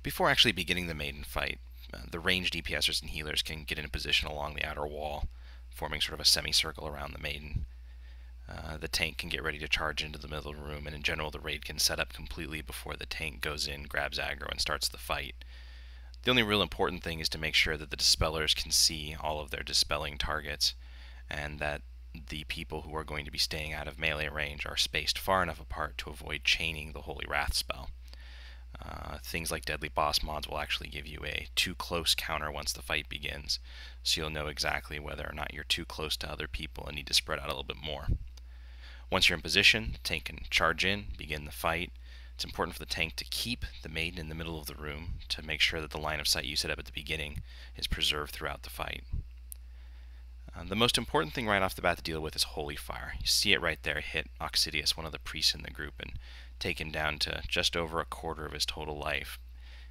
Before actually beginning the Maiden fight, the ranged DPSers and healers can get in a position along the outer wall, forming sort of a semicircle around the Maiden. The tank can get ready to charge into the middle of the room, and in general the raid can set up completely before the tank goes in, grabs aggro, and starts the fight. The only real important thing is to make sure that the dispellers can see all of their dispelling targets, and that the people who are going to be staying out of melee range are spaced far enough apart to avoid chaining the Holy Wrath spell. Things like deadly boss mods will actually give you a too close counter once the fight begins, so you'll know exactly whether or not you're too close to other people and need to spread out a little bit more. Once you're in position, the tank can charge in, begin the fight. It's important for the tank to keep the Maiden in the middle of the room to make sure that the line of sight you set up at the beginning is preserved throughout the fight. The most important thing right off the bat to deal with is Holy Fire. You see it right there hit Oxidius, one of the priests in the group, and take him down to just over a quarter of his total life.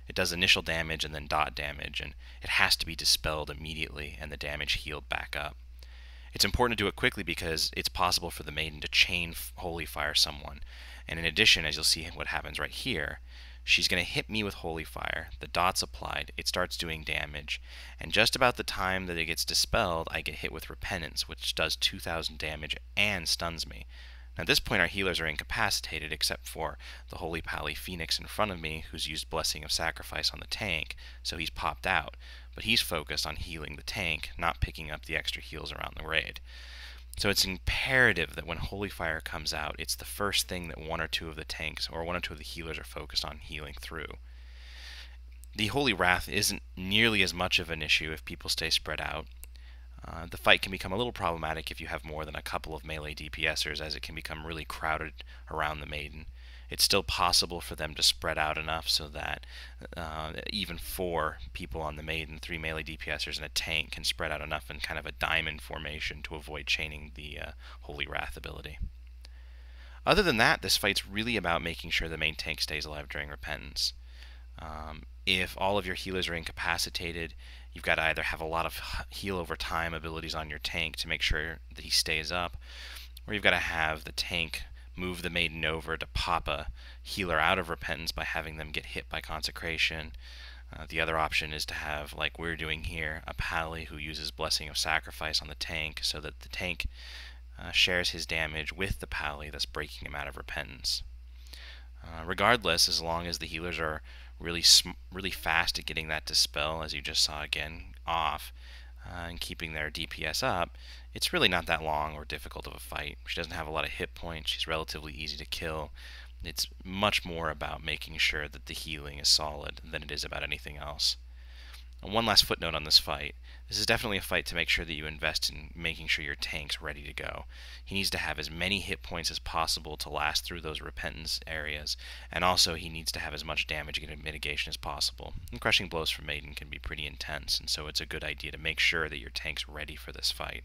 It does initial damage and then dot damage, and it has to be dispelled immediately and the damage healed back up. It's important to do it quickly because it's possible for the Maiden to chain Holy Fire someone, and in addition, as you'll see what happens right here, she's going to hit me with Holy Fire, the dot's applied, it starts doing damage, and just about the time that it gets dispelled, I get hit with Repentance, which does 2,000 damage and stuns me. Now at this point our healers are incapacitated except for the Holy Pally Phoenix in front of me, who's used Blessing of Sacrifice on the tank, so he's popped out, but he's focused on healing the tank, not picking up the extra heals around the raid. So it's imperative that when Holy Fire comes out, it's the first thing that one or two of the tanks or one or two of the healers are focused on healing through. The Holy Wrath isn't nearly as much of an issue if people stay spread out. The fight can become a little problematic if you have more than a couple of melee DPSers, as it can become really crowded around the Maiden. It's still possible for them to spread out enough so that even 4 people on the Maiden, 3 melee DPSers and a tank, can spread out enough in kind of a diamond formation to avoid chaining the Holy Wrath ability. Other than that, this fight's really about making sure the main tank stays alive during Repentance. If all of your healers are incapacitated, you've got to either have a lot of heal over time abilities on your tank to make sure that he stays up, or you've got to have the tank move the Maiden over to pop a healer out of Repentance by having them get hit by Consecration. The other option is to have, like we're doing here, a Pally who uses Blessing of Sacrifice on the tank so that the tank shares his damage with the Pally, thus breaking him out of Repentance. Regardless, as long as the healers are really fast at getting that dispel, as you just saw again, off, and keeping their DPS up, it's really not that long or difficult of a fight. She doesn't have a lot of hit points, she's relatively easy to kill. It's much more about making sure that the healing is solid than it is about anything else. And one last footnote on this fight. This is definitely a fight to make sure that you invest in making sure your tank's ready to go. He needs to have as many hit points as possible to last through those Repentance areas, and also he needs to have as much damage mitigation as possible. And crushing blows from Maiden can be pretty intense, and so it's a good idea to make sure that your tank's ready for this fight.